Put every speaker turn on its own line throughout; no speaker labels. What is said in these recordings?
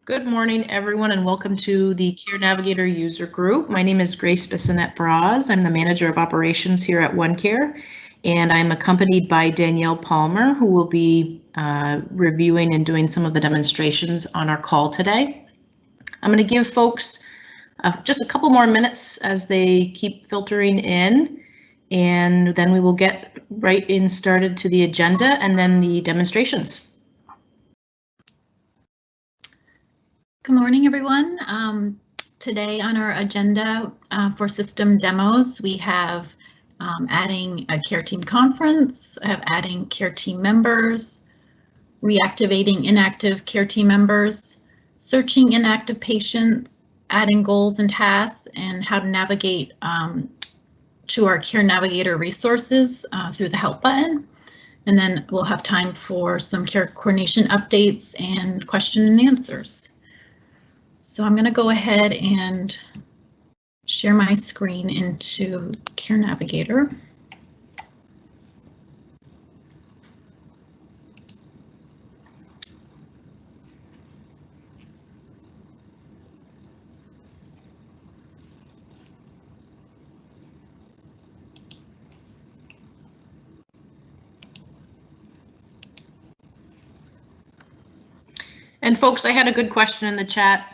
Good morning, everyone, and welcome to the Care Navigator user group. My name is Grace Bissonette-Braz. I'm the manager of operations here at OneCare, and I'm accompanied by Danielle Palmer, who will be reviewing and doing some of the demonstrations on our call today. I'm going to give folks just a couple more minutes as they keep filtering in, and then we will get right in started to the agenda and then the demonstrations.
Good morning, everyone. Today on our agenda for system demos, we have adding a care team conference, adding care team members, reactivating inactive care team members, searching inactive patients, adding goals and tasks, and how to navigate to our Care Navigator resources through the help button. And then we'll have time for some care coordination updates and question and answers. So I'm going to go ahead and share my screen into Care Navigator.
And folks, I had a good question in the chat.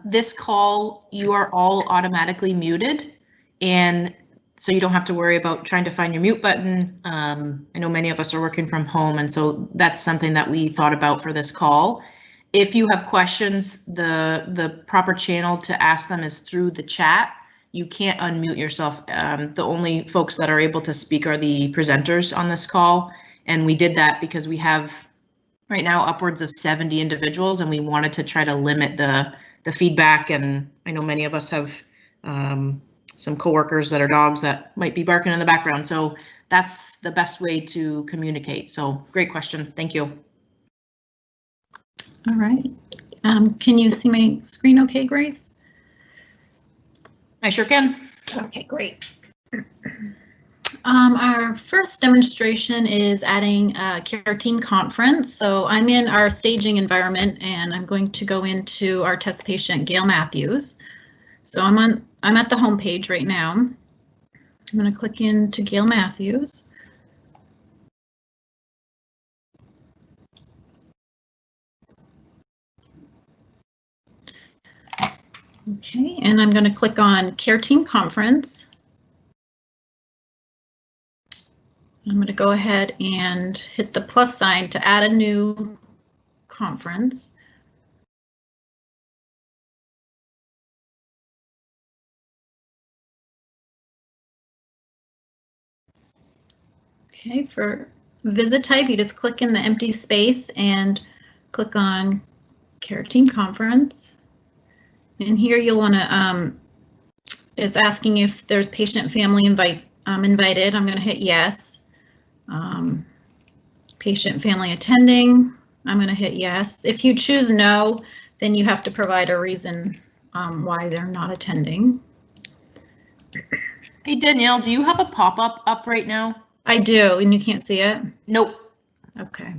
This call, you are all automatically muted, and so you don't have to worry about trying to find your mute button. I know many of us are working from home, and so that's something that we thought about for this call. If you have questions, the proper channel to ask them is through the chat. You can't unmute yourself. The only folks that are able to speak are the presenters on this call, and we did that because we have right now upwards of 70 individuals, and we wanted to try to limit the feedback. And I know many of us have some coworkers that are dogs that might be barking in the background, so that's the best way to communicate. So great question, thank you.
All right, can you see my screen okay, Grace?
I sure can.
Okay, great. Our first demonstration is adding a care team conference. So I'm in our staging environment, and I'm going to go into our test patient, Gail Matthews. So I'm at the home page right now. I'm going to click into Gail Matthews. Okay, and I'm going to click on Care Team Conference. I'm going to go ahead and hit the plus sign to add a new conference. Okay, for visit type, you just click in the empty space and click on Care Team Conference. And here you'll want to, it's asking if there's patient family invited. I'm going to hit yes. Patient family attending, I'm going to hit yes. If you choose no, then you have to provide a reason why they're not attending.
Hey Danielle, do you have a pop-up up right now?
I do, and you can't see it?
Nope.
Okay.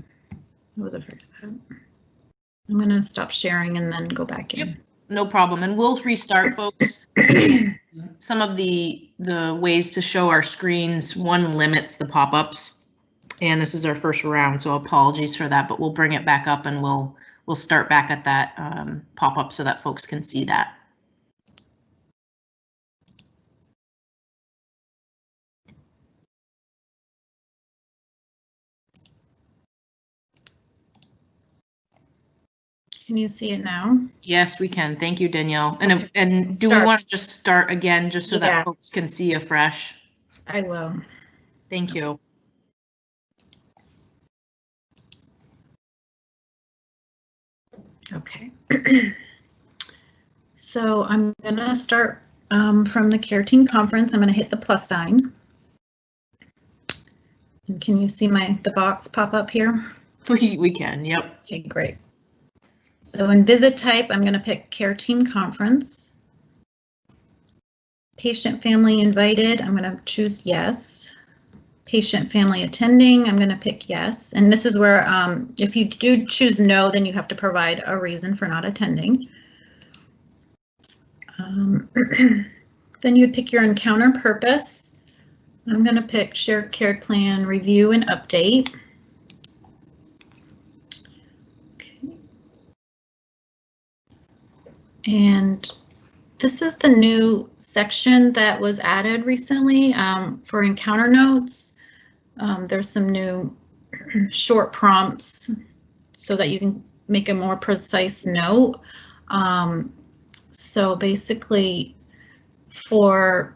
That was a first. I'm going to stop sharing and then go back in.
Yep. No problem, and we'll restart, folks. Some of the ways to show our screens, one limits the pop-ups, and this is our first round, so apologies for that, but we'll bring it back up and we'll start back at that pop-up so that folks can see that.
Can you see it now?
Yes, we can. Thank you, Danielle. And
Okay.
and do we want to just start again just so that
Yeah.
folks can see afresh?
I will.
Thank you.
Okay. So I'm going to start from the Care Team Conference. I'm going to hit the plus sign. And can you see the box pop up here?
We can, yep.
Okay, great. So in visit type, I'm going to pick Care Team Conference. Patient family invited, I'm going to choose yes. patient family attending, I'm going to pick yes. And this is where if you do choose no, then you have to provide a reason for not attending. Then you'd pick your encounter purpose. I'm going to pick shared care plan review and update. Okay. And this is the new section that was added recently for encounter notes. There's some new short prompts so that you can make a more precise note. So basically, for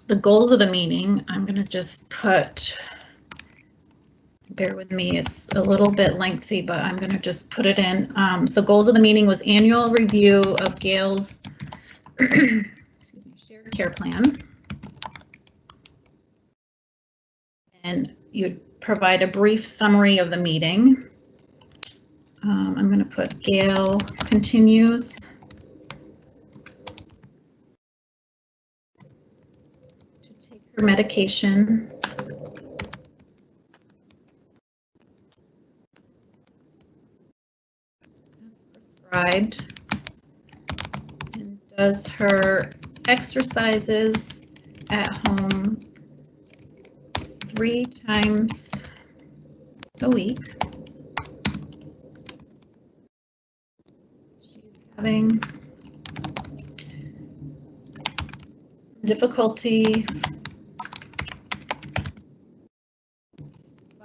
the goals of the meeting, I'm going to just put, bear with me, it's a little bit lengthy, but I'm going to just put it in. So goals of the meeting was annual review of Gail's excuse me, shared care plan. And you'd provide a brief summary of the meeting. I'm going to put Gail continues to take her medication as prescribed and does her exercises at home 3 times a week. She's having some difficulty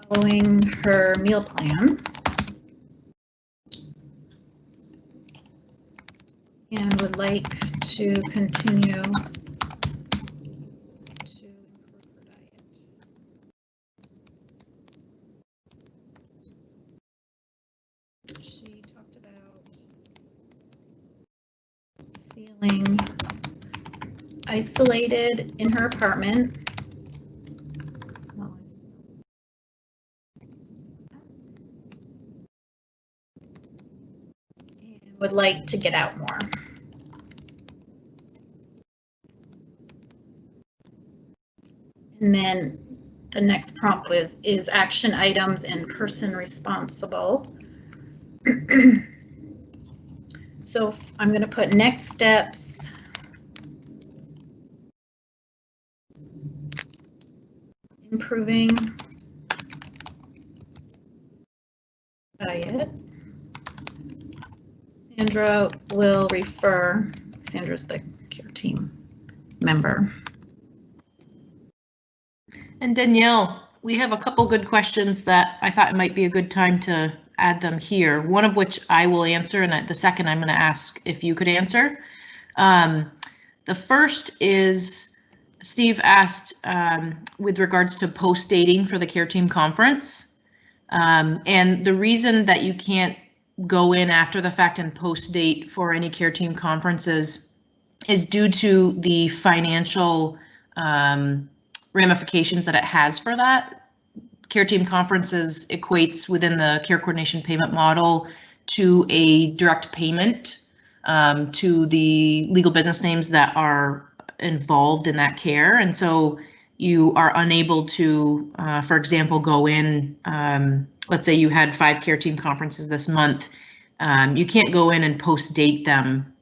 following her meal plan and would like to continue to improve her diet. She talked about feeling isolated in her apartment. And would like to get out more. And then the next prompt is action items and person responsible. So I'm going to put next steps. Improving diet. Sandra will refer. Sandra's the care team member.
And Danielle, we have a couple good questions that I thought it might be a good time to add them here. One of which I will answer, and the second I'm going to ask if you could answer. The first is Steve asked with regards to post dating for the care team conference. And the reason that you can't go in after the fact and post date for any care team conferences is due to the financial ramifications that it has for that. Care team conferences equates within the care coordination payment model to a direct payment to the legal business names that are involved in that care. And so you are unable to, for example, go in, let's say you had 5 care team conferences this month. You can't go in and post date them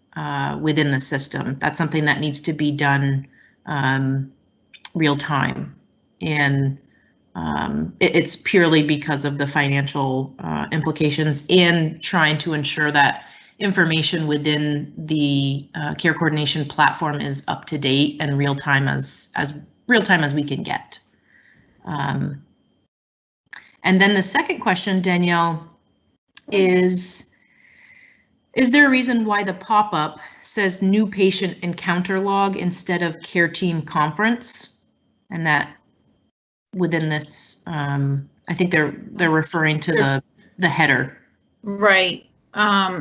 within the system. That's something that needs to be done real time. And it's purely because of the financial implications and trying to ensure that information within the care coordination platform is up to date and real time as real time as we can get. And then the second question, Danielle, is there a reason why the pop-up says new patient encounter log instead of care team conference? And that within this, I think they're referring to the header.
Right. I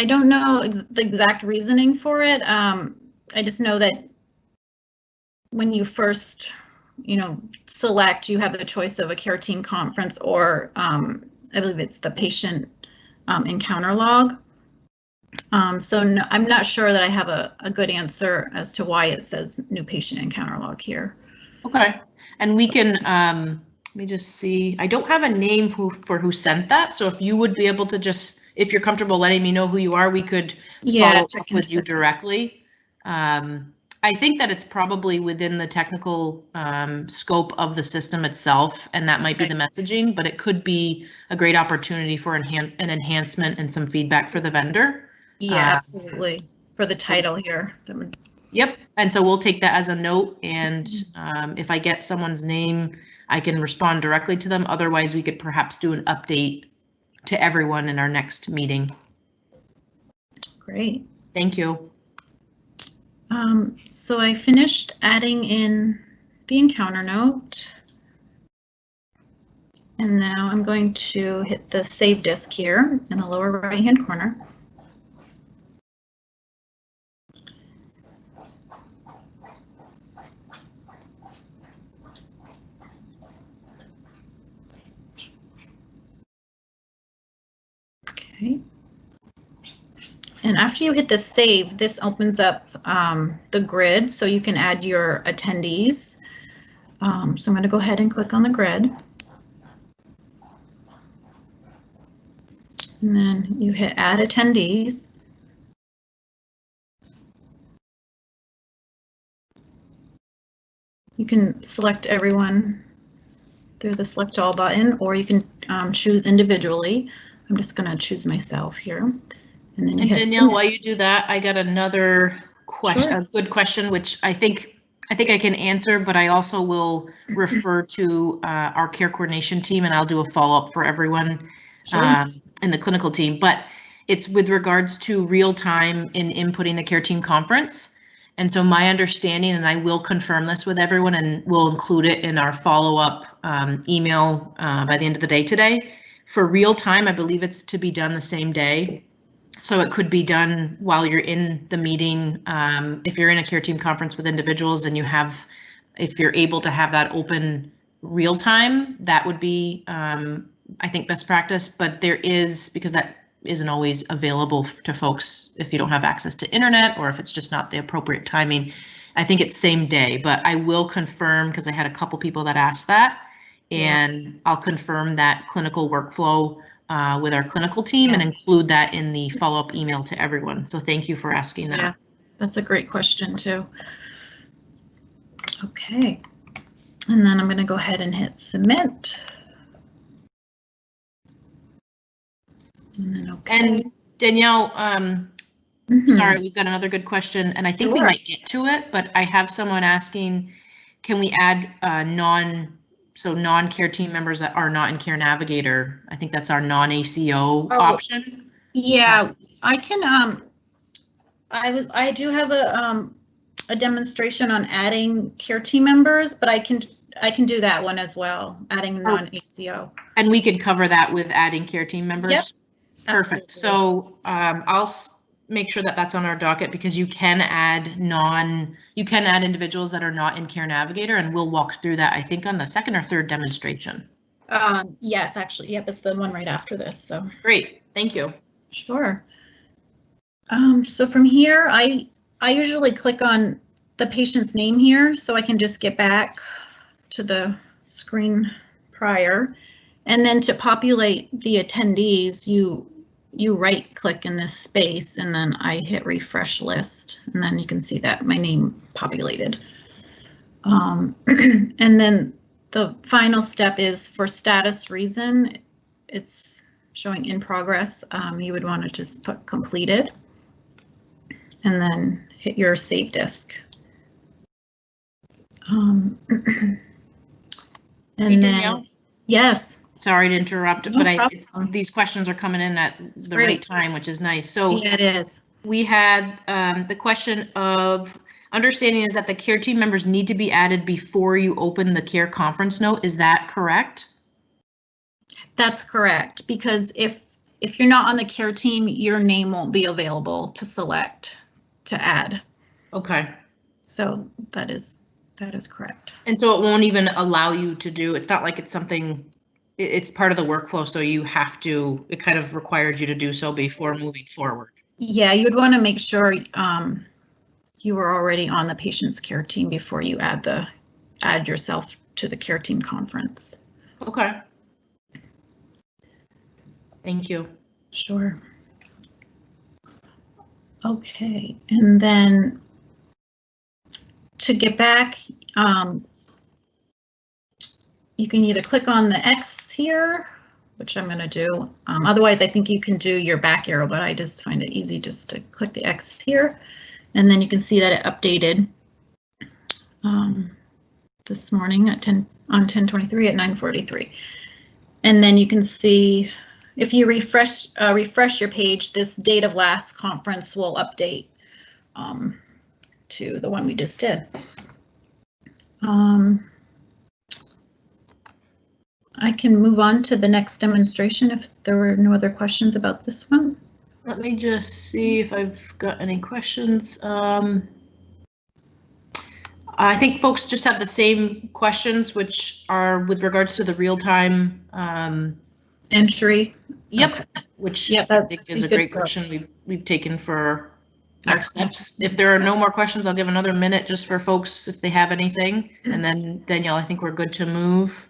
don't know the exact reasoning for it. I just know that when you first, select, you have the choice of a care team conference or I believe it's the patient encounter log. So no, I'm not sure that I have a good answer as to why it says new patient encounter log here.
Okay, and we can, let me just see, I don't have a name for who sent that, so if you would be able to just, if you're comfortable letting me know who you are, we could follow up with you directly. I think that it's probably within the technical scope of the system itself, and that might be the messaging, but it could be a great opportunity for an enhancement and some feedback for the vendor.
Yeah, absolutely. For the title here. That would...
Yep, and so we'll take that as a note, and if I get someone's name, I can respond directly to them. Otherwise, we could perhaps do an update to everyone in our next meeting.
Great.
Thank you.
So I finished adding in the encounter note. And now I'm going to hit the save disk here in the lower right-hand corner. Okay. And after you hit the save, this opens up the grid so you can add your attendees. So I'm going to go ahead and click on the grid. And then you hit add attendees. You can select everyone through the select all button, or you can choose individually. I'm just going to choose myself here. And then you hit
Danielle,
submit.
while you do that, I got another question, a good question, which I think I can answer, but I also will refer to our care coordination team, and I'll do a follow-up for everyone in the clinical team. But it's with regards to real time in inputting the care team conference. And so my understanding, and I will confirm this with everyone, and we'll include it in our follow-up email by the end of the day today. For real time, I believe it's to be done the same day. So it could be done while you're in the meeting. If you're in a care team conference with individuals and you have, if you're able to have that open real time, that would be, I think, best practice. But there is, because that isn't always available to folks if you don't have access to internet or if it's just not the appropriate timing. I think it's same day, but I will confirm, because I had a couple people that asked that, and I'll confirm that clinical workflow with our clinical team and include that in the follow-up email to everyone. So thank you for asking that.
Yeah, that's a great question too. Okay, and then I'm going to go ahead and hit submit. And then okay.
And Danielle, sorry, we've got another good question, and I think we might get to it, but I have someone asking, can we add non-care team members that are not in Care Navigator? I think that's our non-ACO option.
Yeah, I can. I do have a demonstration on adding care team members, but I can do that one as well, adding non-ACO.
And we could cover that with adding care team members.
Yep.
Perfect. Absolutely. So I'll make sure that that's on our docket, because you can add individuals that are not in Care Navigator, and we'll walk through that, I think, on the second or third demonstration.
Yes, actually, yep, it's the one right after this. So
great, thank you.
Sure. So from here, I usually click on the patient's name here, so I can just get back to the screen prior, and then to populate the attendees, you right click in this space, and then I hit refresh list, and then you can see that my name populated. And then the final step is for status reason, it's showing in progress. You would want to just put completed and then hit your save disk. And
hey,
then, yes.
Sorry to interrupt, no but these questions are coming in at the right time, which is nice. So
yeah, it is.
We had the question of understanding is that the care team members need to be added before you open the care conference note. Is that correct?
That's correct, because if you're not on the care team, your name won't be available to select to add. Okay. So that is correct.
And so it won't even allow you to do, it's not like it's something, it's part of the workflow, so you have to, it kind of requires you to do so before moving forward.
Yeah, you would want to make sure you were already on the patient's care team before you add yourself to the care team conference.
Okay. Thank you.
Sure. Okay, and then to get back, you can either click on the X here, which I'm going to do. Otherwise, I think you can do your back arrow, but I just find it easy just to click the X here. And then you can see that it updated this morning at 10:23 at 9:43. And then you can see if you refresh your page, this date of last conference will update to the one we just did. I can move on to the next demonstration if there were no other questions about this one.
Let me just see if I've got any questions. I think folks just have the same questions, which are with regards to the real-time
entry.
Yep,
okay.
Which
yep,
I think is a great question we've taken for next steps. If there are no more questions, I'll give another minute just for folks if they have anything, and then Danielle, I think we're good to move.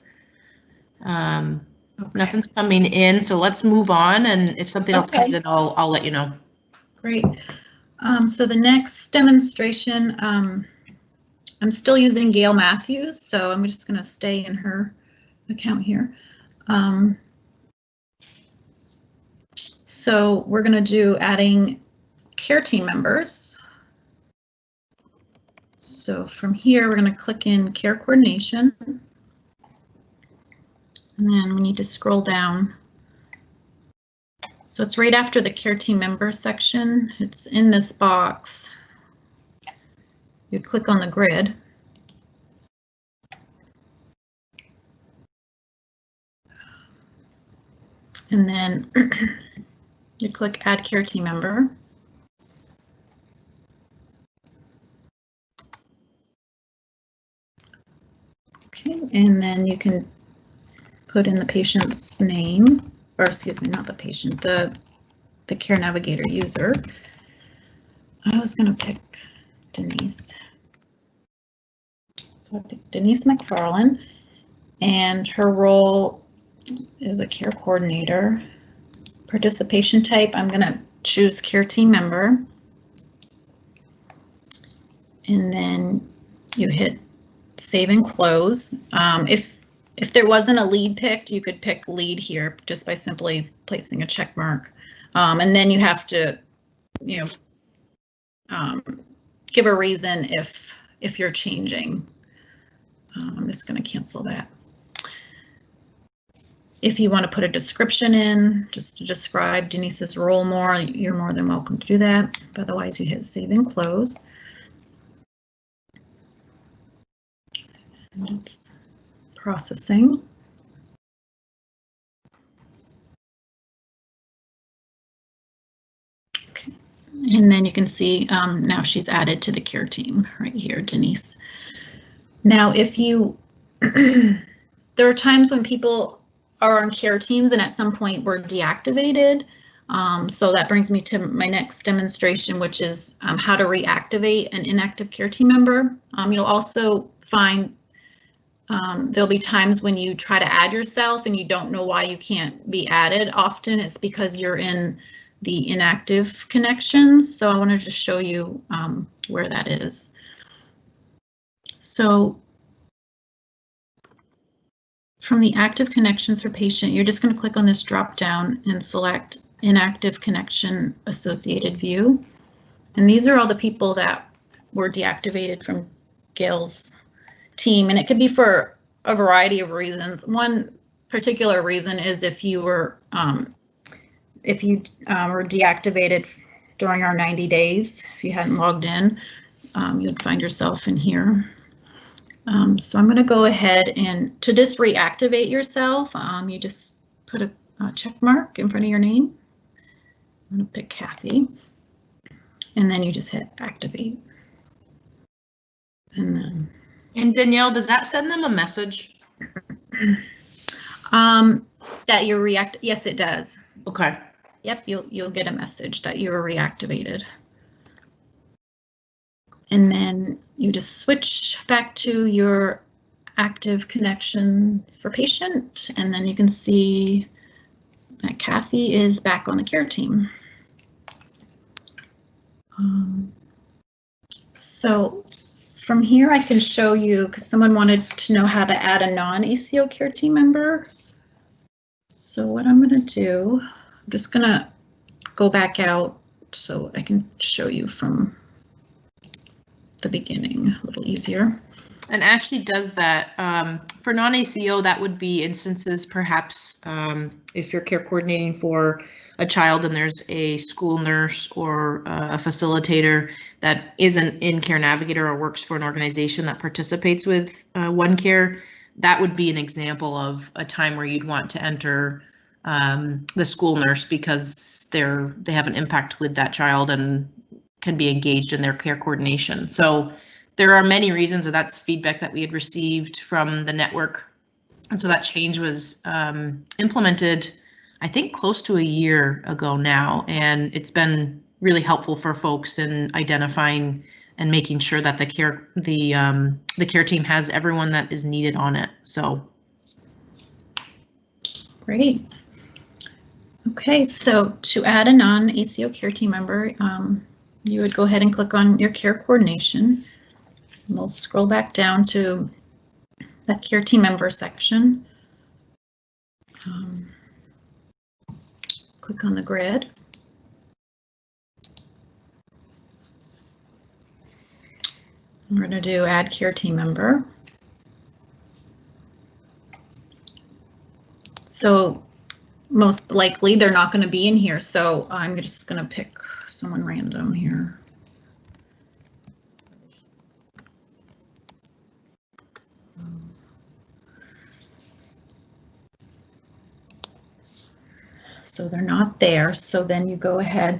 Okay. Nothing's coming in, so let's move on, and if something else comes in, I'll let you know. Great.
So the next demonstration, I'm still using Gail Matthews, so I'm just going to stay in her account here. So we're going to do adding care team members. So from here, we're going to click in care coordination. And then we need to scroll down. So it's right after the care team member section. It's in this box. You'd click on the grid. And then you click add care team member. Okay, and then you can put in the patient's name, or excuse me, not the patient, the Care Navigator user. I was going to pick Denise. So I picked Denise McFarland, and her role is a care coordinator. Participation type, I'm going to choose care team member. And then you hit save and close. If there wasn't a lead picked, you could pick lead here just by simply placing a check mark. And then you have to, give a reason if you're changing. I'm just going to cancel that. If you want to put a description in, just to describe Denise's role more, you're more than welcome to do that. But otherwise, you hit save and close. And it's processing. Okay, and then you can see now she's added to the care team right here, Denise. Now, if you, there are times when people are on care teams and at some point were deactivated. So that brings me to my next demonstration, which is how to reactivate an inactive care team member. You'll also find there'll be times when you try to add yourself and you don't know why you can't be added. Often it's because you're in the inactive connections. So I wanted to show you where that is. So from the active connections for patient, you're just going to click on this drop down and select inactive connection associated view. And these are all the people that were deactivated from Gail's team, and it could be for a variety of reasons. One particular reason is if you were deactivated during our 90 days, if you hadn't logged in, you'd find yourself in here. So I'm going to go ahead and to just reactivate yourself, you just put a check mark in front of your name. I'm going to pick Kathy, and then you just hit activate. And then.
And Danielle, does that send them a message?
That you react? Yes, it does.
Okay.
Yep, you'll get a message that you were reactivated. And then you just switch back to your active connections for patient, and then you can see that Kathy is back on the care team. So from here I can show you, because someone wanted to know how to add a non-ACO care team member. So what I'm going to do, I'm just going to go back out so I can show you from the beginning a little easier.
And Ashley does that. For non-ACO, that would be instances perhaps if you're care coordinating for a child and there's a school nurse or a facilitator that isn't in Care Navigator or works for an organization that participates with OneCare, that would be an example of a time where you'd want to enter the school nurse because they have an impact with that child and can be engaged in their care coordination. So there are many reasons, and that's feedback that we had received from the network. And so that change was implemented, I think, close to a year ago now, and it's been really helpful for folks in identifying and making sure that the care team has everyone that is needed on it. So
great. Okay, so to add a non-ACO care team member, you would go ahead and click on your care coordination. We'll scroll back down to that care team member section. Click on the grid. We're going to do add care team member. So most likely they're not going to be in here, so I'm just going to pick someone random here. So they're not there, so then you go ahead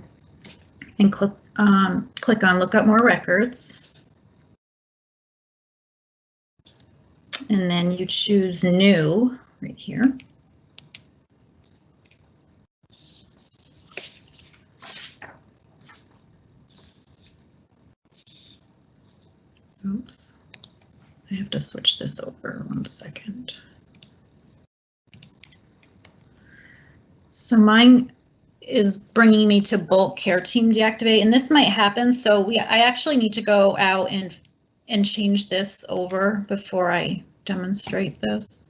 and click on look up more records, and then you choose new right here. Oops, I have to switch this over 1 second. So mine is bringing me to bulk care team deactivate, and this might happen. So I actually need to go out and change this over before I demonstrate this.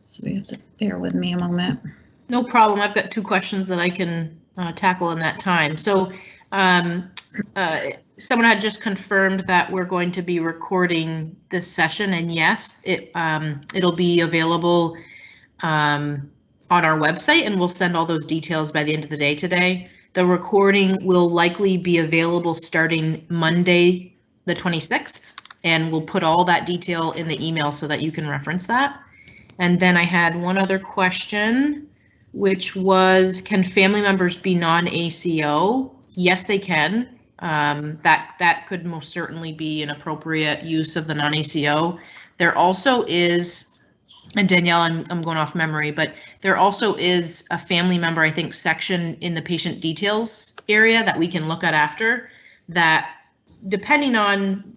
So we have to bear with me a moment.
no problem. I've got 2 questions that I can tackle in that time. So someone had just confirmed that we're going to be recording this session, and yes, it'll be available on our website, and we'll send all those details by the end of the day today. The recording will likely be available starting Monday, the 26th, and we'll put all that detail in the email so that you can reference that. And then I had one other question, which was, can family members be non-ACO? Yes, they can. That could most certainly be an appropriate use of the non-ACO. There also is, and Danielle, I'm going off memory, but there also is a family member, I think, section in the patient details area that we can look at after, that depending on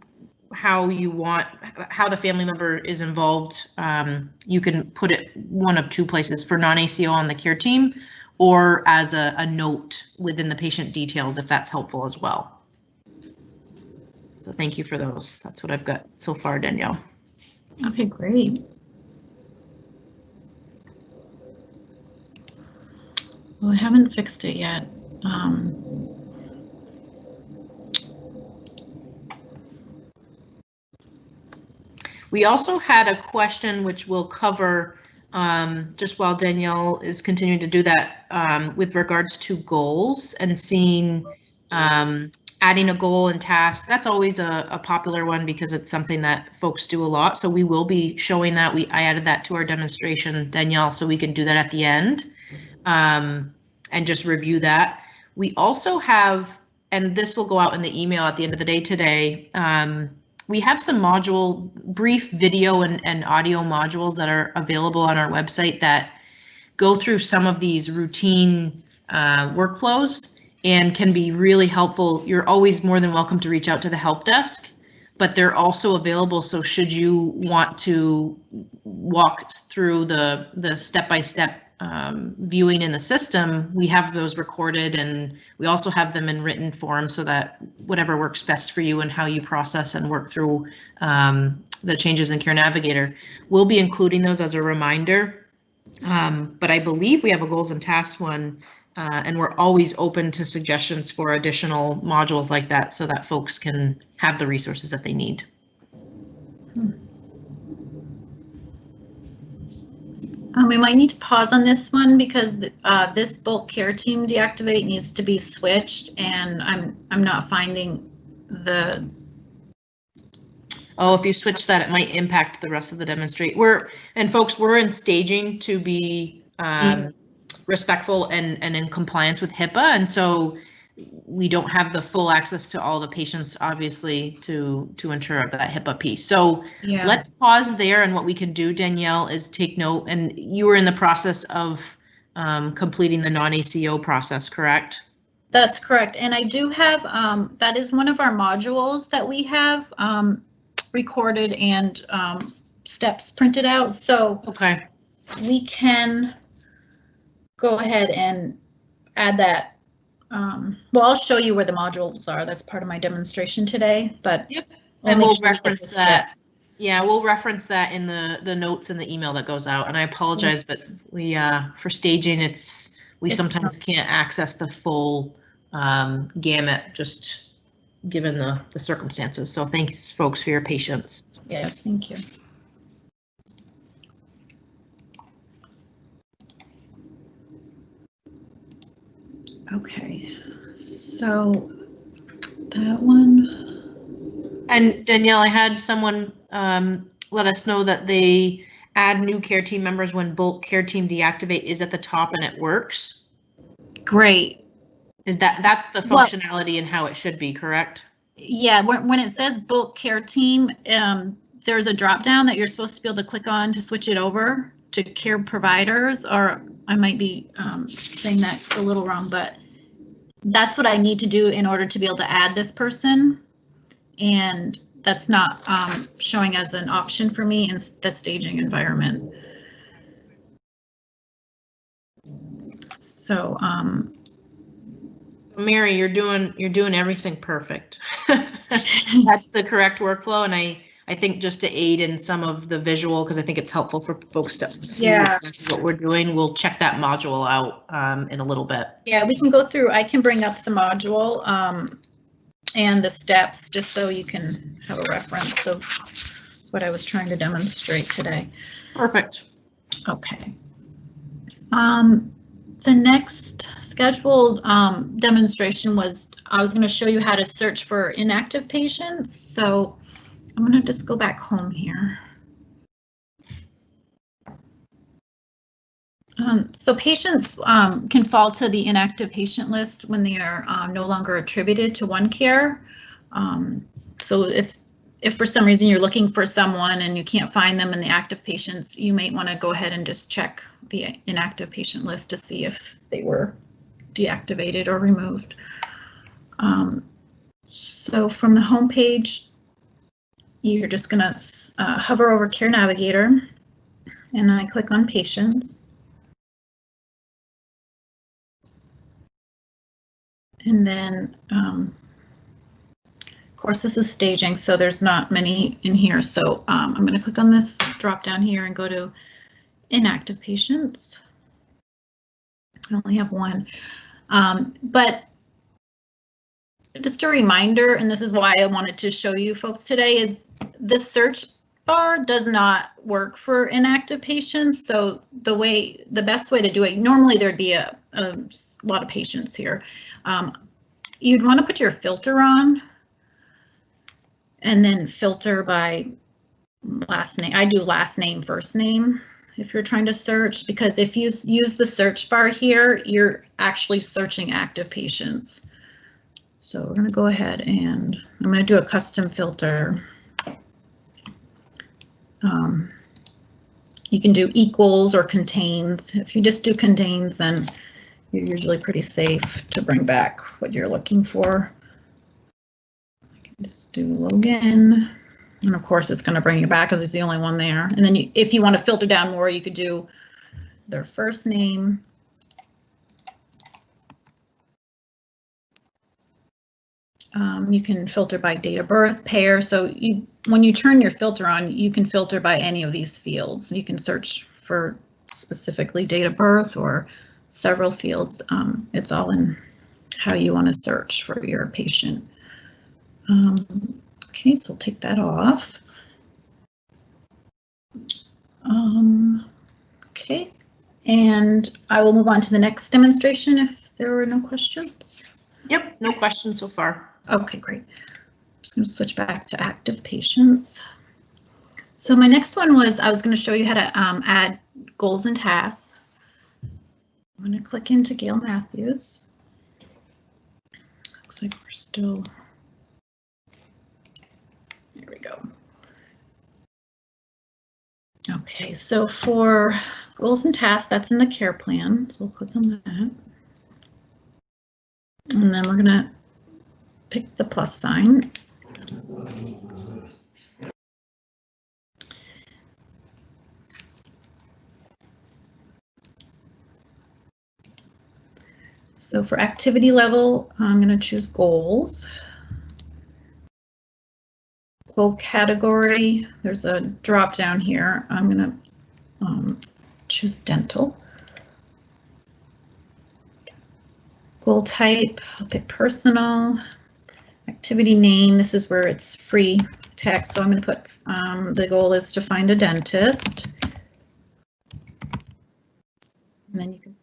how the family member is involved, you can put it one of 2 places, for non-ACO on the care team or as a note within the patient details, if that's helpful as well. So thank you for those. That's what I've got so far, Danielle.
Okay, great. Well, I haven't fixed it yet.
We also had a question which we'll cover just while Danielle is continuing to do that with regards to goals and seeing adding a goal and task. That's always a popular one because it's something that folks do a lot. So we will be showing that. I added that to our demonstration, Danielle, so we can do that at the end and just review that. We also have, and this will go out in the email at the end of the day today, we have some brief video and audio modules that are available on our website that go through some of these routine workflows and can be really helpful. You're always more than welcome to reach out to the help desk, but they're also available. So should you want to walk through the step-by-step viewing in the system, we have those recorded, and we also have them in written form so that whatever works best for you and how you process and work through the changes in Care Navigator. We'll be including those as a reminder, but I believe we have a goals and tasks one, and we're always open to suggestions for additional modules like that so that folks can have the resources that they need.
We might need to pause on this one because this bulk care team deactivate needs to be switched, and I'm not finding the.
Oh, if you switch that, it might impact the rest of the demonstrate. Folks, we're in staging to be respectful and in compliance with HIPAA, and so we don't have the full access to all the patients, obviously, to ensure that HIPAA piece. So yeah. Let's pause there, and what we can do, Danielle, is take note. And you were in the process of completing the non-ACO process, correct?
That's correct, and I do have that is one of our modules that we have recorded and steps printed out. So
okay, we
can go ahead and add that. Well, I'll show you where the modules are. That's part of my demonstration today, but
yep. And we'll reference that. Yeah, we'll reference that in the notes in the email that goes out. And I apologize, but we for staging, we sometimes can't access the full gamut, just given the circumstances. So thanks, folks, for your patience.
Yes, thank you. Okay, so that one.
And Danielle, I had someone let us know that they add new care team members when bulk care team deactivate is at the top and it works.
Great.
Is that's the functionality and how it should be, correct?
Yeah, when it says bulk care team, there's a drop down that you're supposed to be able to click on to switch it over to care providers, or I might be saying that a little wrong, but that's what I need to do in order to be able to add this person, and that's not showing as an option for me in the staging environment. So
Mary, you're doing everything perfect. That's the correct workflow, and I think just to aid in some of the visual, because I think it's helpful for folks to see exactly what we're doing, we'll check that module out in a little bit.
Yeah, we can go through, I can bring up the module and the steps just so you can have a reference of what I was trying to demonstrate today.
Perfect.
Okay. The next scheduled demonstration was I was going to show you how to search for inactive patients. So I'm going to just go back home here. So patients can fall to the inactive patient list when they are no longer attributed to OneCare. So if for some reason you're looking for someone and you can't find them in the active patients, you might want to go ahead and just check the inactive patient list to see if they were deactivated or removed. So from the home page, you're just going to hover over Care Navigator, and I click on Patients. And then, of course, this is staging, so there's not many in here. So I'm going to click on this drop down here and go to inactive patients. I only have one, but just a reminder, and this is why I wanted to show you folks today, is the search bar does not work for inactive patients. So the best way to do it, normally there'd be a lot of patients here. You'd want to put your filter on and then filter by last name. I do last name, first name if you're trying to search, because if you use the search bar here, you're actually searching active patients. So we're going to go ahead and I'm going to do a custom filter. You can do equals or contains. If you just do contains, then you're usually pretty safe to bring back what you're looking for. I can just do login. And of course, it's going to bring you back because it's the only one there. And then if you want to filter down more, you could do their first name. You can filter by date of birth, pair. So when you turn your filter on, you can filter by any of these fields. You can search for specifically date of birth or several fields. It's all in how you want to search for your patient. Okay, so we'll take that off. Okay, and I will move on to the next demonstration if there were no questions.
Yep, no questions so far.
Okay, great. I'm just going to switch back to active patients. So my next one was I was going to show you how to add goals and tasks. I'm going to click into Gail Matthews. Looks like we're still. There we go. Okay, so for goals and tasks, that's in the care plan. So we'll click on that. And then we're going to pick the plus sign. So for activity level, I'm going to choose goals. Goal category, there's a drop down here. I'm going to choose dental. Goal type, I'll pick personal. Activity name, this is where it's free text, so I'm going to put the goal is to find a dentist. And then you can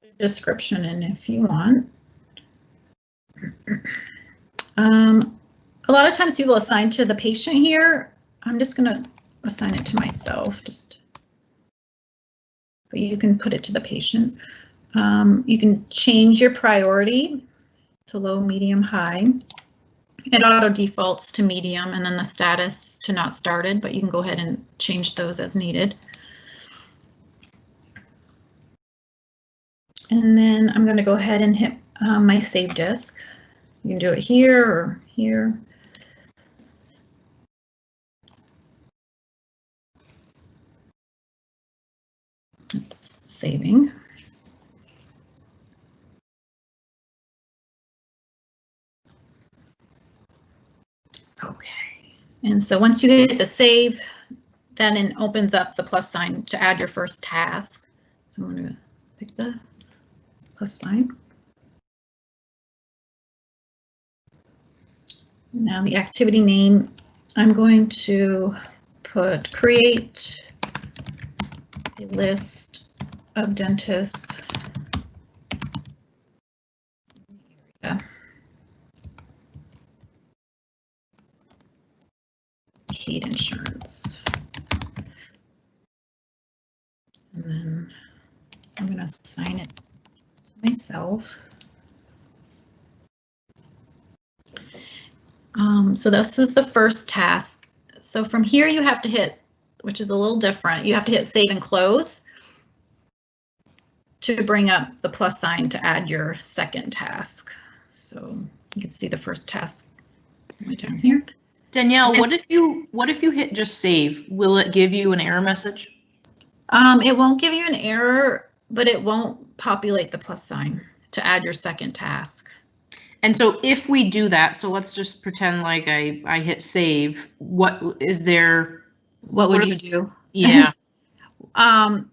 put a description in if you want. A lot of times people assign to the patient here. I'm just going to assign it to myself, but you can put it to the patient. You can change your priority to low, medium, high. It auto defaults to medium and then the status to not started, but you can go ahead and change those as needed. And then I'm going to go ahead and hit my save disk. You can do it here or here. It's saving. Okay, and so once you hit the save, then it opens up the plus sign to add your first task. So I'm going to pick the plus sign. Now the activity name, I'm going to put create a list of dentists. Paid insurance. And then I'm going to assign it to myself. So this was the first task. So from here you have to hit, which is a little different, you have to hit save and close to bring up the plus sign to add your second task. So you can see the first task right down here.
Danielle, what if you hit just save? Will it give you an error message?
It won't give you an error, but it won't populate the plus sign to add your second task.
And so if we do that, so let's just pretend like I hit save. What is there?
What would you do?
Yeah.
I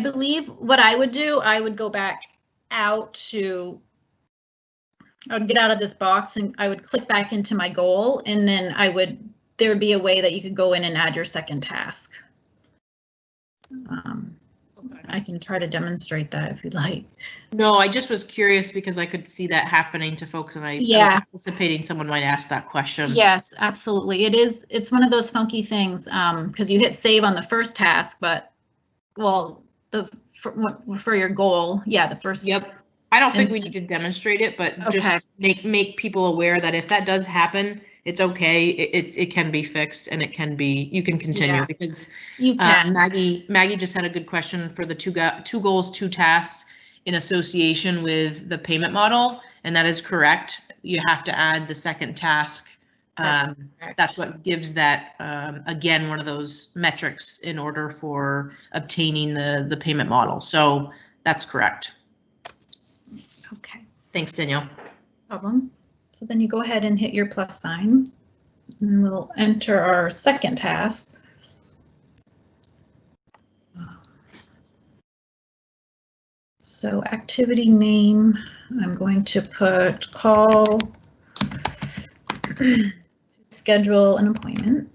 believe what I would do, I would go back out to, I would get out of this box and I would click back into my goal, and then there would be a way that you could go in and add your second task. I can try to demonstrate that if you'd like.
No, I just was curious because I could see that happening to folks, and I was anticipating someone might ask that question.
Yes, absolutely. It's one of those funky things because you hit save on the first task, but well, for your goal, yeah, the first.
Yep. I don't think we need to demonstrate it, but just make people aware that if that does happen, it's okay. It can be fixed and it can be, you can continue because
you can.
Maggie just had a good question for the two goals, two tasks in association with the payment model, and that is correct. You have to add the second task. That's what gives that, again, one of those metrics in order for obtaining the payment model. So that's correct.
Okay.
Thanks, Danielle.
No problem. So then you go ahead and hit your plus sign, and we'll enter our second task. So activity name, I'm going to put call to schedule an appointment.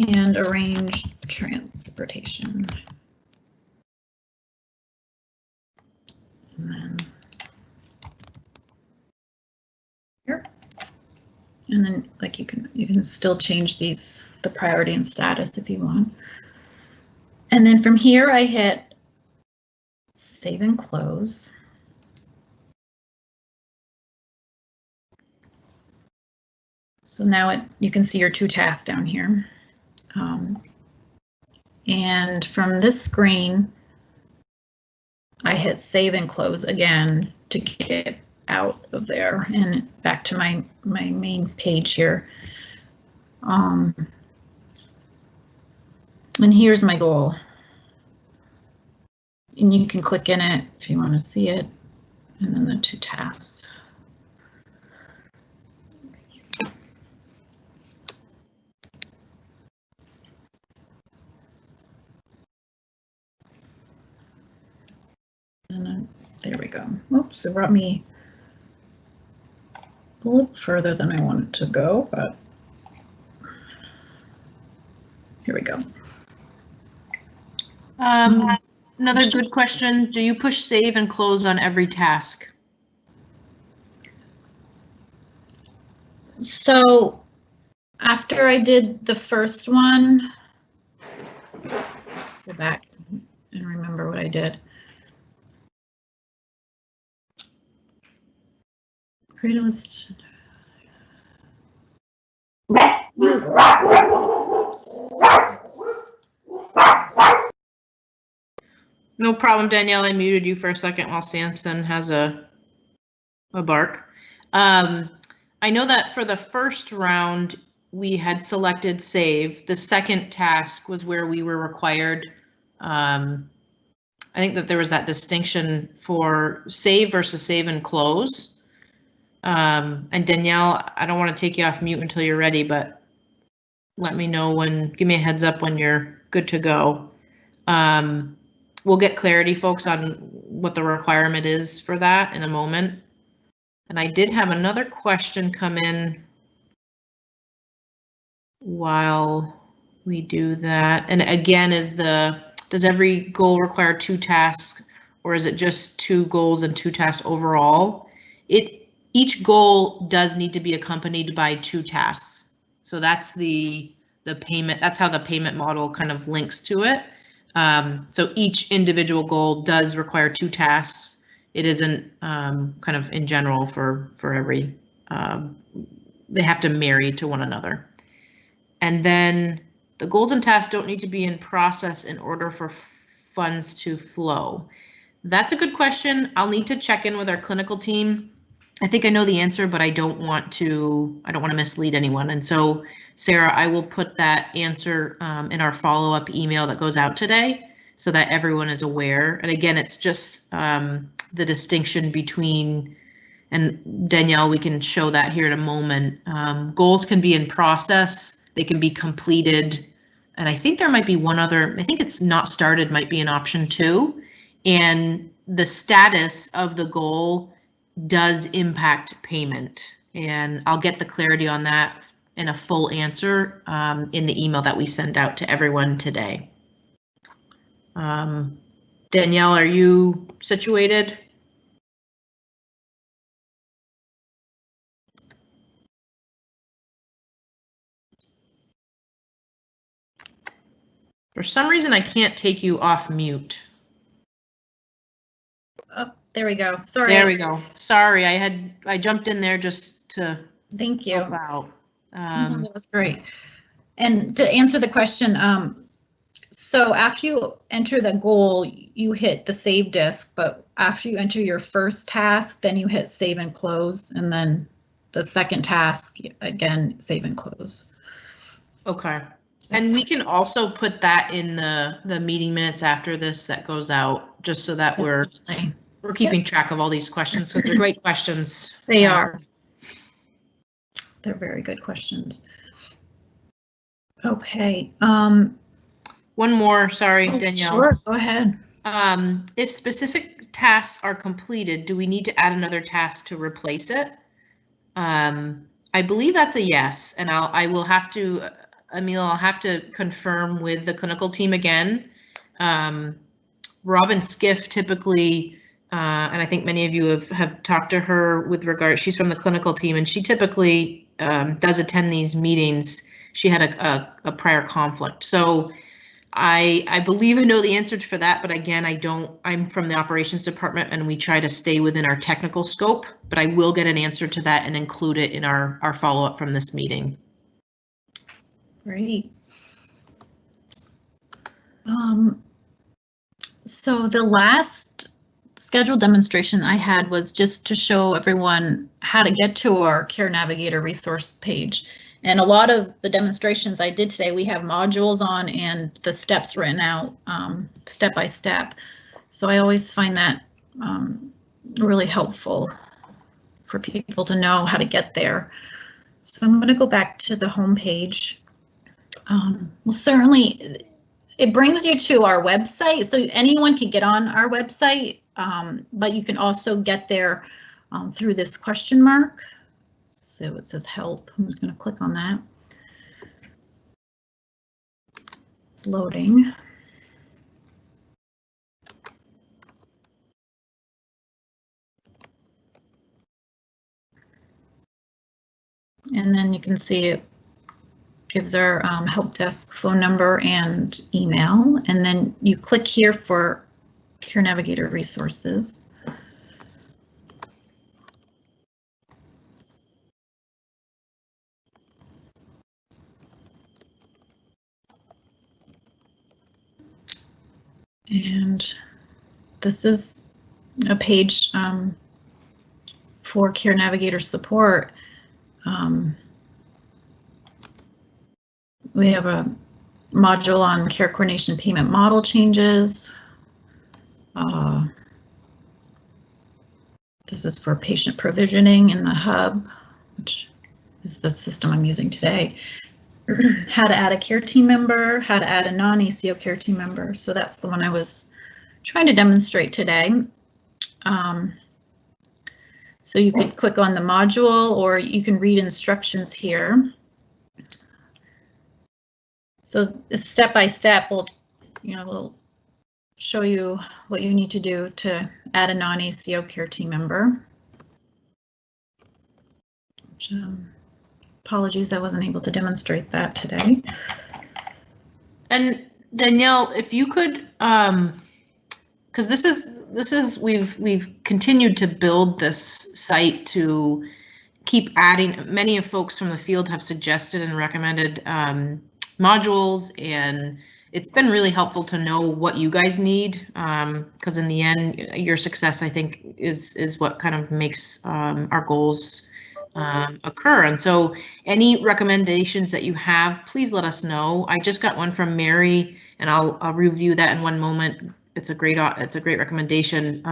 And arrange transportation. And then here. And then like you can still change these, the priority and status if you want. And then from here I hit save and close. So now you can see your two tasks down here. And from this screen, I hit save and close again to get out of there and back to my main page here. And here's my goal. And you can click in it if you want to see it. And then the two tasks. And then, there we go. Oops, it brought me a little further than I wanted to go, but here we go.
Another good question. Do you push save and close on every task?
So after I did the first one, let's go back and remember what I did. Create a list.
No problem, Danielle. I muted you for a second while Samson has a bark. I know that for the first round, we had selected save. The second task was where we were required. I think that there was that distinction for save versus save and close. And Danielle, I don't want to take you off mute until you're ready, but let me know give me a heads up when you're good to go. We'll get clarity, folks, on what the requirement is for that in a moment. And I did have another question come in while we do that. And again, does every goal require two tasks, or is it just two goals and two tasks overall? Each goal does need to be accompanied by two tasks. So that's the payment. That's how the payment model kind of links to it. So each individual goal does require two tasks. It isn't kind of in general for every, they have to marry to one another. And then the goals and tasks don't need to be in process in order for funds to flow. That's a good question. I'll need to check in with our clinical team. I think I know the answer, but I don't want to mislead anyone. And so, Sarah, I will put that answer in our follow-up email that goes out today so that everyone is aware. And again, it's just the distinction between, and Danielle, we can show that here in a moment. Goals can be in process, they can be completed. And I think there might be one other, I think it's not started might be an option too. And the status of the goal does impact payment. And I'll get the clarity on that in a full answer in the email that we send out to everyone today. Danielle, are you situated? For some reason, I can't take you off mute.
there we go. Sorry.
There we go. Sorry, I jumped in there just to
Thank you.
help out.
No, that was great. And to answer the question, so after you enter the goal, you hit the save disk, but after you enter your first task, then you hit save and close, and then the second task, again, save and close.
Okay. And we can also put that in the meeting minutes after this that goes out, just so that we're keeping track of all these questions, because they're great questions.
They are. They're very good questions. Okay.
One more, sorry, Danielle.
Sure, go ahead.
If specific tasks are completed, do we need to add another task to replace it? I believe that's a yes, and I will have to, Emil, I'll have to confirm with the clinical team again. Robin Skiff typically, and I think many of you have talked to her with regard, she's from the clinical team, and she typically does attend these meetings. She had a prior conflict. So I believe I know the answer for that, but again, I'm from the operations department and we try to stay within our technical scope, but I will get an answer to that and include it in our follow-up from this meeting.
Great. So the last scheduled demonstration I had was just to show everyone how to get to our Care Navigator resource page. And a lot of the demonstrations I did today, we have modules on and the steps written out step by step. So I always find that really helpful for people to know how to get there. So I'm going to go back to the home page. Well, certainly it brings you to our website, so anyone can get on our website, but you can also get there through this question mark. So it says help. I'm just going to click on that. It's loading. And then you can see it gives our help desk phone number and email. And then you click here for Care Navigator resources. And this is a page for Care Navigator support. We have a module on care coordination payment model changes. This is for patient provisioning in the hub, which is the system I'm using today. How to add a care team member, how to add a non-ACO care team member. So that's the one I was trying to demonstrate today. So you could click on the module or you can read instructions here. So step by step, we'll show you what you need to do to add a non-ACO care team member. Which, apologies, I wasn't able to demonstrate that today.
And Danielle, if you could, because this is we've continued to build this site to keep adding. Many of folks from the field have suggested and recommended modules, and it's been really helpful to know what you guys need, because in the end, your success, I think, is what kind of makes our goals occur. And so any recommendations that you have, please let us know. I just got one from Mary, and I'll review that in one moment. It's a great recommendation.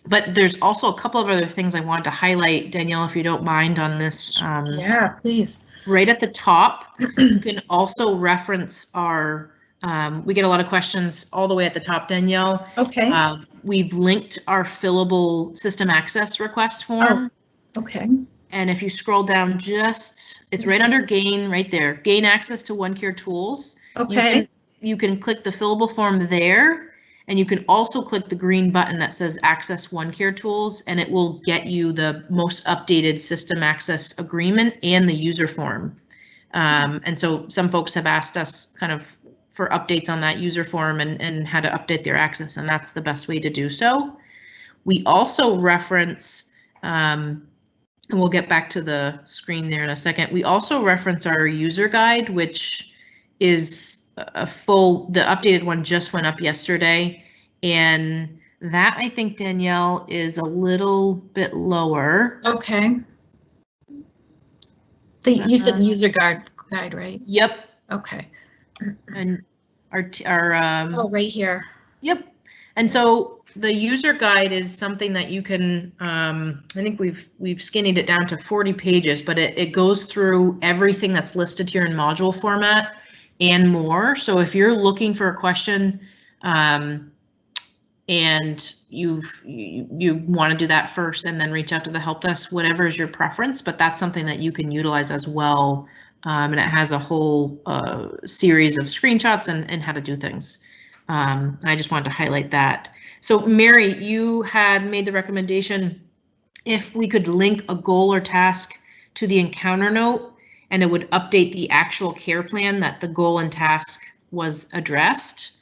But there's also a couple of other things I wanted to highlight, Danielle, if you don't mind, on this.
Yeah, please.
Right at the top, you can also reference our, we get a lot of questions all the way at the top, Danielle.
Okay.
We've linked our fillable system access request form.
Oh, okay.
And if you scroll down it's right under gain, right there, gain access to OneCare tools.
Okay.
You can click the fillable form there. And you can also click the green button that says Access OneCare Tools, and it will get you the most updated system access agreement and the user form. And so some folks have asked us kind of for updates on that user form and how to update their access, and that's the best way to do so. We also reference, and we'll get back to the screen there in a second. We also reference our user guide, which is the updated one just went up yesterday. And that, I think, Danielle, is a little bit lower.
Okay. You said user guide, right?
Yep.
Okay.
And our
oh, right here.
Yep. And so the user guide is something that you can, I think we've skinnied it down to 40 pages, but it goes through everything that's listed here in module format and more. So if you're looking for a question, and you want to do that first and then reach out to the help desk, whatever is your preference, but that's something that you can utilize as well. And it has a whole series of screenshots and how to do things. And I just wanted to highlight that. So Mary, you had made the recommendation if we could link a goal or task to the encounter note, and it would update the actual care plan that the goal and task was addressed.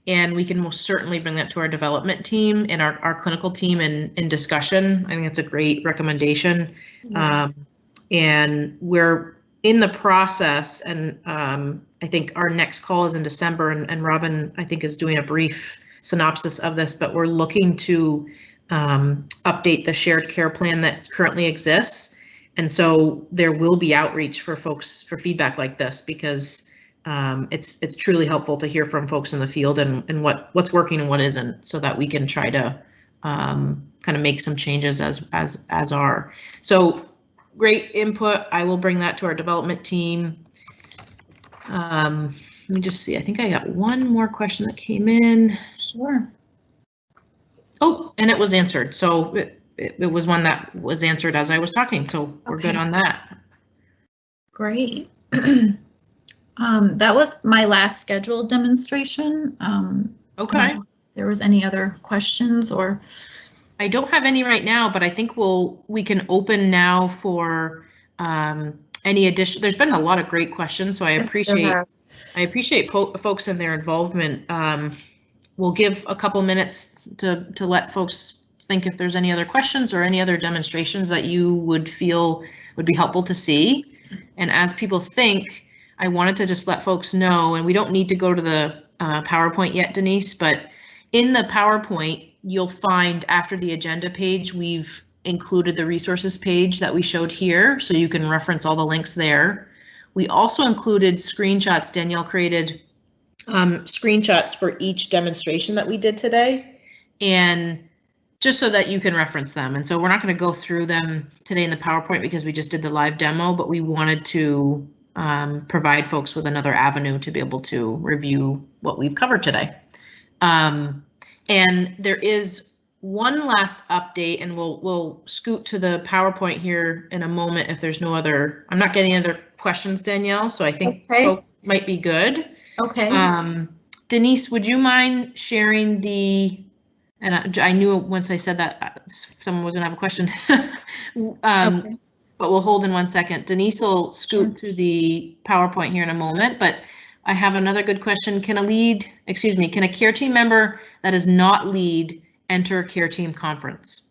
And we can most certainly bring that to our development team and our clinical team in discussion. I think that's a great recommendation. And we're in the process, and I think our next call is in December, and Robin, I think, is doing a brief synopsis of this, but we're looking to update the shared care plan that currently exists. And so there will be outreach for folks for feedback like this, because it's truly helpful to hear from folks in the field and what's working and what isn't, so that we can try to kind of make some changes as are. So great input. I will bring that to our development team. Let me just see. I think I got one more question that came in.
Sure.
Oh, and it was answered. So it was one that was answered as I was talking. So we're good on that.
Great. That was my last scheduled demonstration.
Okay.
If there was any other questions or?
I don't have any right now, but I think we can open now for any addition. There's been a lot of great questions, so I appreciate folks and their involvement. We'll give a couple minutes to let folks think if there's any other questions or any other demonstrations that you would feel would be helpful to see. And as people think, I wanted to just let folks know, and we don't need to go to the PowerPoint yet, Denise, but in the PowerPoint, you'll find after the agenda page, we've included the resources page that we showed here, so you can reference all the links there. We also included screenshots. Danielle created screenshots for each demonstration that we did today, and just so that you can reference them. And so we're not going to go through them today in the PowerPoint because we just did the live demo, but we wanted to provide folks with another avenue to be able to review what we've covered today. And there is one last update, and we'll scoot to the PowerPoint here in a moment if there's no other. I'm not getting other questions, Danielle, so I think folks might be good.
Okay.
Denise, would you mind sharing the? And I knew once I said that someone was going to have a question. Okay. But we'll hold in 1 second. Denise will scoot to the PowerPoint here in a moment, but I have another good question. Can a care team member that is not lead enter a care team conference?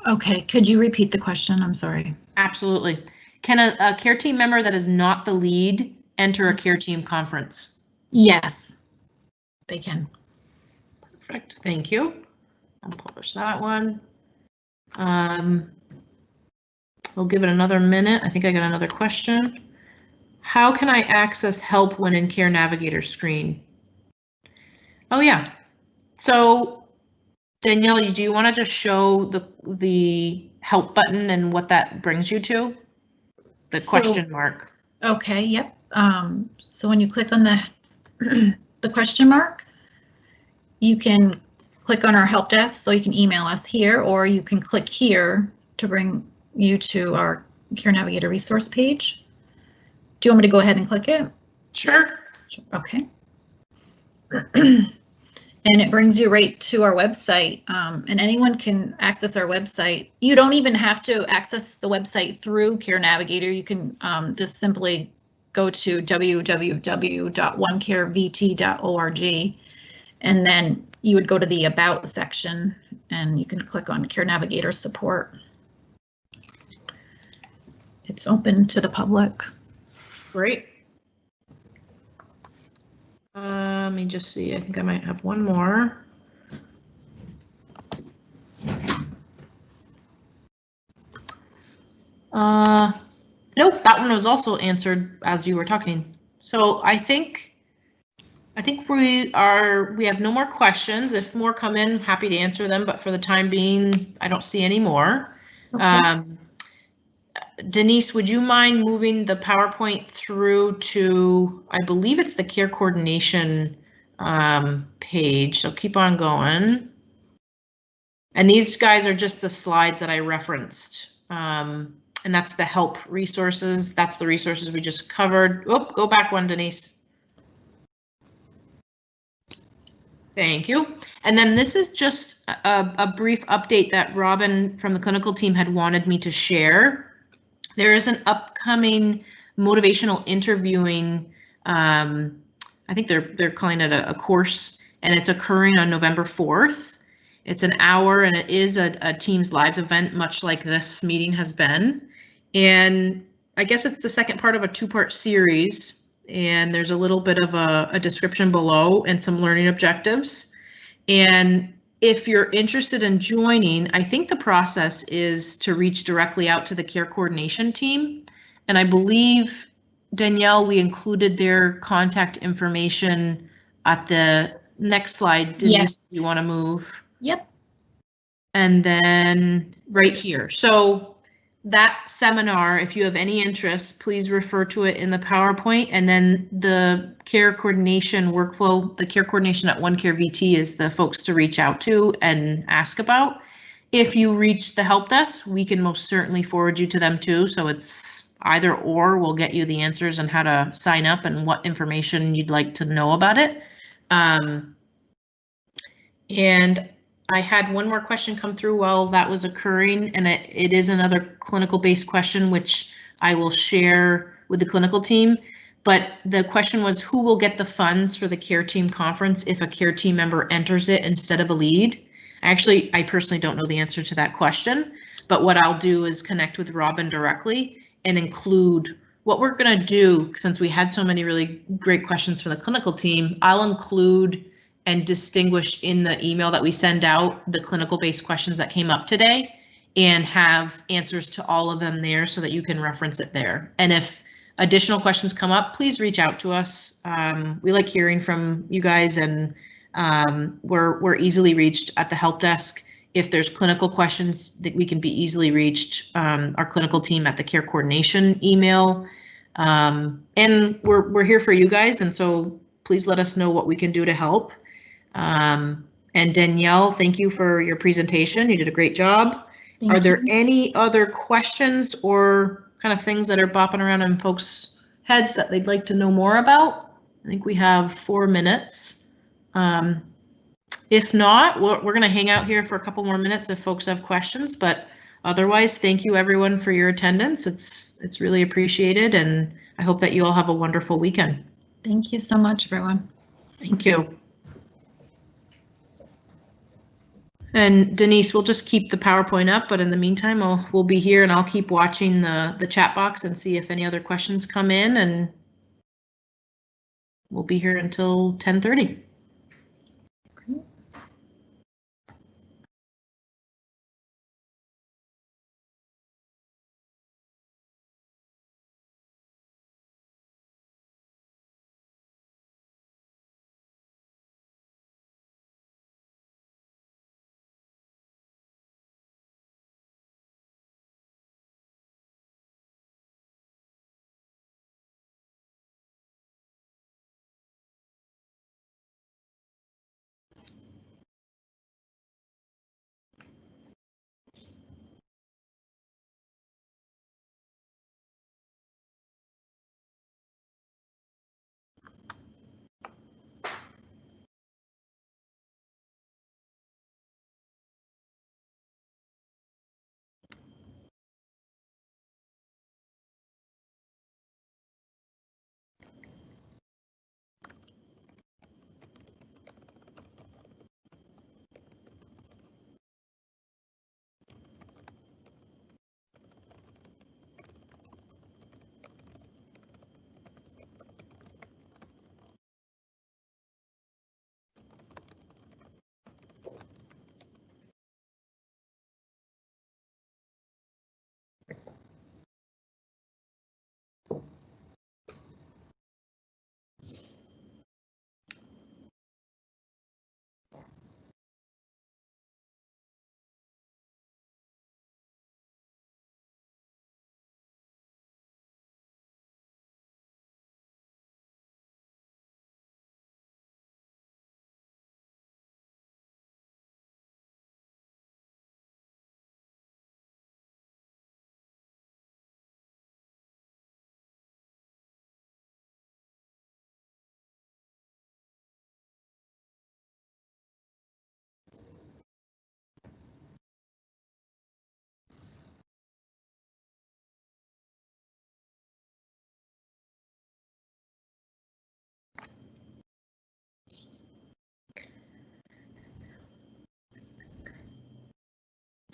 Okay, could you repeat the question? I'm sorry. Absolutely. Can a care team member that is not the lead enter a care team conference? Yes, they can. Perfect, thank you. I'll publish that one. We'll give it another minute. I think I got another question. How can I access help when in Care Navigator screen? Oh yeah. So Danielle, do you want to just show the help button and what that brings you to? The question mark. Okay, yep. So when you click on the question mark, you can click on our help desk, so you can email us here, or you can click here to bring you to our Care Navigator resource page. Do you want me to go ahead and click it? Sure. Okay. And it brings you right to our website, and anyone can access our website. You don't even have to access the website through Care Navigator. You can just simply go to www.onecarevt.org
And then you would go to the About section and you can click on Care Navigator support. It's open to the public.
Great. Let me just see. I think I might have one more. Nope, that one was also answered as you were talking. So I think we have no more questions. If more come in, happy to answer them, but for the time being, I don't see any more. Okay. Denise, would you mind moving the PowerPoint through to, I believe it's the care coordination page, so keep on going. And these guys are just the slides that I referenced. And that's the help resources. That's the resources we just covered. Oh, go back one, Denise. Thank you. And then this is just a brief update that Robin from the clinical team had wanted me to share. There is an upcoming motivational interviewing. I think they're calling it a course, and it's occurring on November 4th. It's an hour, and it is a Teams Live event, much like this meeting has been. And I guess it's the second part of a two-part series, and there's a little bit of a description below and some learning objectives. And if you're interested in joining, I think the process is to reach directly out to the care coordination team. And I believe, Danielle, we included their contact information at the next slide. Denise, yes. You want to move?
Yep.
And then right here. So that seminar, if you have any interest, please refer to it in the PowerPoint. And then the care coordination workflow, the care coordination at OneCare VT is the folks to reach out to and ask about. If you reach the help desk, we can most certainly forward you to them too. So it's either or, we'll get you the answers on how to sign up and what information you'd like to know about it. And I had one more question come through while that was occurring, and it is another clinical-based question, which I will share with the clinical team. But the question was, who will get the funds for the care team conference if a care team member enters it instead of a lead? Actually, I personally don't know the answer to that question, but what I'll do is connect with Robin directly and include what we're going to do. Since we had so many really great questions from the clinical team, I'll include and distinguish in the email that we send out the clinical based questions that came up today and have answers to all of them there so that you can reference it there. And if additional questions come up, please reach out to us. We like hearing from you guys, and we're easily reached at the help desk. If there's clinical questions that we can be easily reached, our clinical team at the care coordination email. And we're here for you guys, and so please let us know what we can do to help. And Danielle, thank you for your presentation. You did a great job. Are there any other questions or kind of things that are bopping around in folks' heads that they'd like to know more about? I think we have 4 minutes. If not, we're going to hang out here for a couple more minutes if folks have questions, but otherwise, thank you everyone for your attendance. It's really appreciated, and I hope that you all have a wonderful weekend.
Thank you so much, everyone.
Thank you. And Denise, we'll just keep the PowerPoint up, but in the meantime, we'll be here, and I'll keep watching the chat box and see if any other questions come in, and we'll be here until 10:30.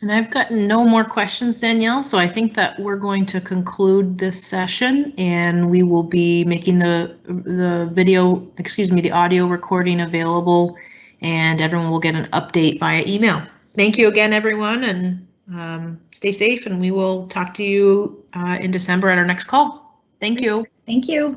And I've got no more questions, Danielle, so I think that we're going to conclude this session, and we will be making the audio recording available, and everyone will get an update via email. Thank you again, everyone, and stay safe, and we will talk to you in December at our next call. Thank you.
Thank you.